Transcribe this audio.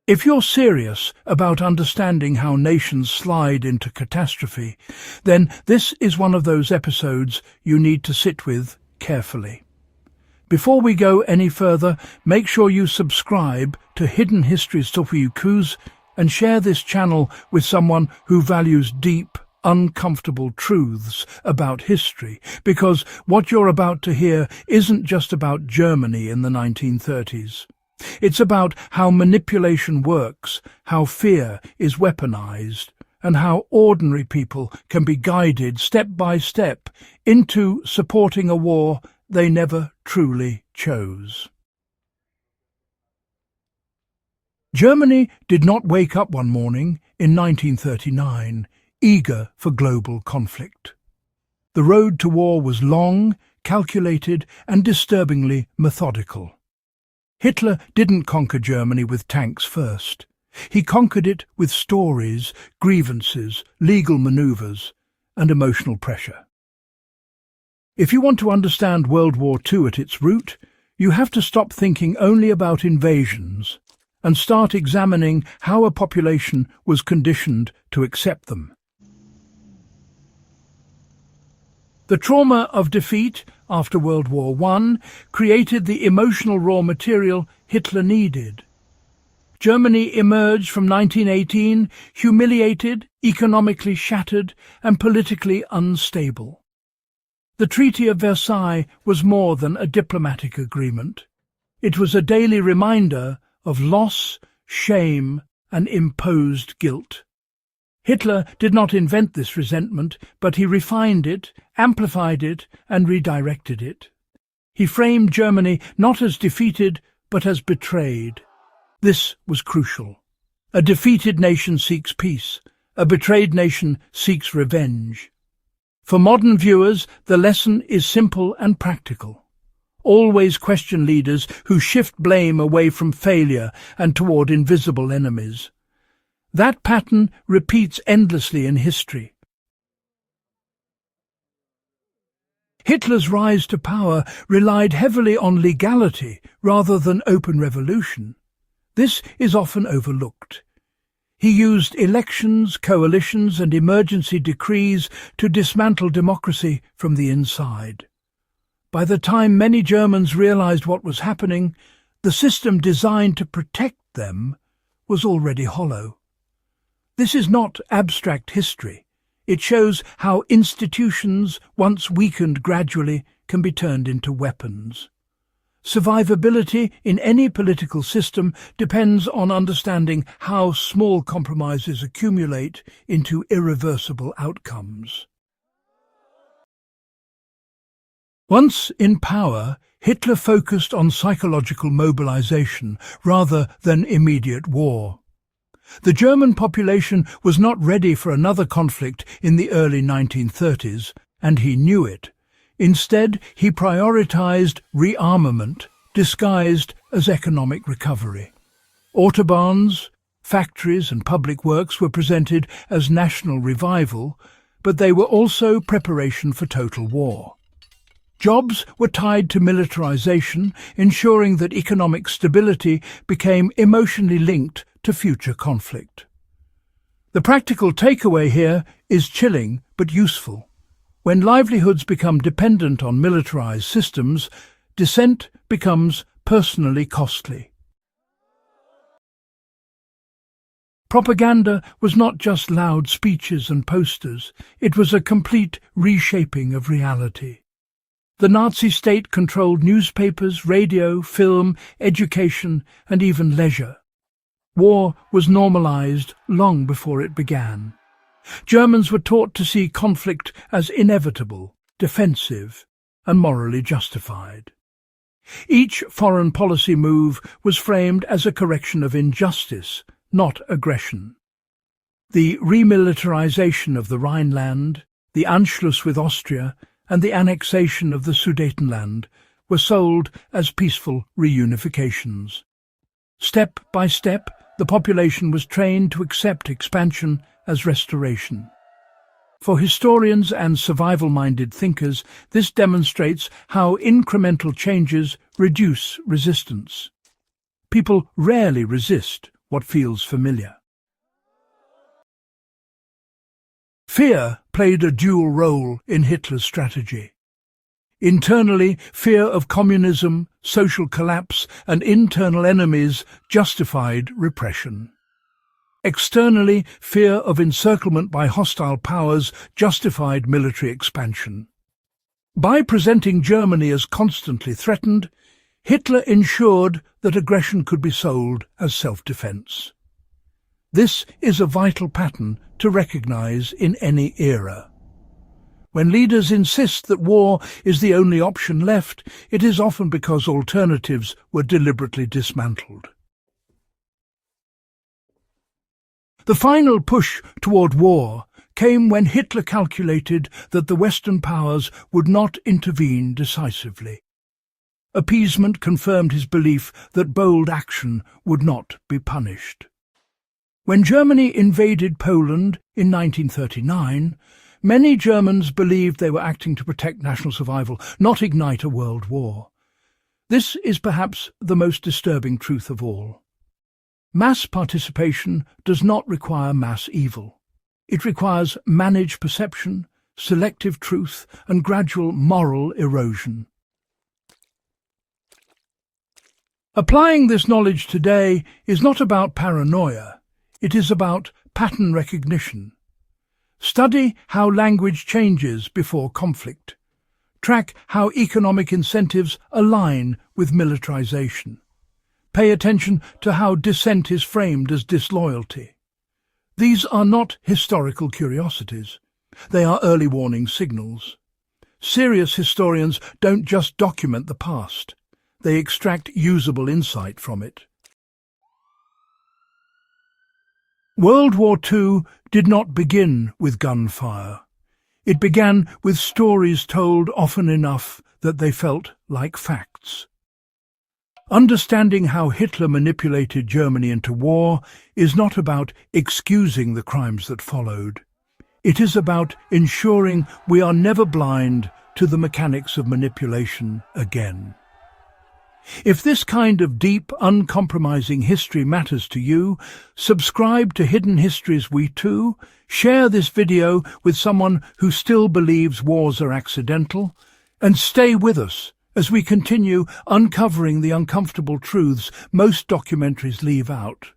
If you're serious about understanding how nations slide into catastrophe, then this is one of those episodes you need to sit with carefully. Before we go any further, make sure you subscribe to Hidden Histories WWII and share this channel with someone who values deep, uncomfortable truths about history, because what you're about to hear isn't just about Germany in the 1930s. It's about how manipulation works, how fear is weaponized, and how ordinary people can be guided step by step into supporting a war they never truly chose. Germany did not wake up one morning in 1939, eager for global conflict. The road to war was long, calculated, and disturbingly methodical. Hitler didn't conquer Germany with tanks first. He conquered it with stories, grievances, legal maneuvers, and emotional pressure. If you want to understand World War II at its root, you have to stop thinking only about invasions and start examining how a population was conditioned to accept them. The trauma of defeat after World War I created the emotional raw material Hitler needed. Germany emerged from 1918 humiliated, economically shattered, and politically unstable. The Treaty of Versailles was more than a diplomatic agreement. It was a daily reminder of loss, shame, and imposed guilt. Hitler did not invent this resentment, but he refined it, amplified it, and redirected it. He framed Germany not as defeated, but as betrayed. This was crucial. A defeated nation seeks peace. A betrayed nation seeks revenge. For modern viewers, the lesson is simple and practical. Always question leaders who shift blame away from failure and toward invisible enemies. That pattern repeats endlessly in history. Hitler's rise to power relied heavily on legality rather than open revolution. This is often overlooked. He used elections, coalitions, and emergency decrees to dismantle democracy from the inside. By the time many Germans realized what was happening, the system designed to protect them was already hollow. This is not abstract history. It shows how institutions, once weakened gradually, can be turned into weapons. Survivability in any political system depends on understanding how small compromises accumulate into irreversible outcomes. Once in power, Hitler focused on psychological mobilization rather than immediate war. The German population was not ready for another conflict in the early 1930s, and he knew it. Instead, he prioritized rearmament, disguised as economic recovery. Autobahns, factories and public works were presented as national revival, but they were also preparation for total war. Jobs were tied to militarisation, ensuring that economic stability became emotionally linked to future conflict. The practical takeaway here is chilling but useful. When livelihoods become dependent on militarized systems, dissent becomes personally costly. Propaganda was not just loud speeches and posters, it was a complete reshaping of reality. The Nazi state controlled newspapers, radio, film, education, and even leisure. War was normalised long before it began. Germans were taught to see conflict as inevitable, defensive, and morally justified. Each foreign policy move was framed as a correction of injustice, not aggression. The remilitarisation of the Rhineland, the Anschluss with Austria, and the annexation of the Sudetenland were sold as peaceful reunifications. Step by step, the population was trained to accept expansion as restoration. For historians and survival-minded thinkers, this demonstrates how incremental changes reduce resistance. People rarely resist what feels familiar. Fear played a dual role in Hitler's strategy. Internally, fear of communism, social collapse, and internal enemies justified repression. Externally, fear of encirclement by hostile powers justified military expansion. By presenting Germany as constantly threatened, Hitler ensured that aggression could be sold as self-defense. This is a vital pattern to recognize in any era. When leaders insist that war is the only option left, it is often because alternatives were deliberately dismantled. The final push toward war came when Hitler calculated that the Western powers would not intervene decisively. Appeasement confirmed his belief that bold action would not be punished. When Germany invaded Poland in 1939, many Germans believed they were acting to protect national survival, not ignite a world war. This is perhaps the most disturbing truth of all. Mass participation does not require mass evil. It requires managed perception, selective truth, and gradual moral erosion. Applying this knowledge today is not about paranoia. It is about pattern recognition. Study how language changes before conflict. Track how economic incentives align with militarization. Pay attention to how dissent is framed as disloyalty. These are not historical curiosities. They are early warning signals. Serious historians don't just document the past. They extract usable insight from it. World War II did not begin with gunfire. It began with stories told often enough that they felt like facts. Understanding how Hitler manipulated Germany into war is not about excusing the crimes that followed. It is about ensuring we are never blind to the mechanics of manipulation again. If this kind of deep, uncompromising history matters to you, subscribe to Hidden Histories WWII, share this video with someone who still believes wars are accidental, and stay with us as we continue uncovering the uncomfortable truths most documentaries leave out.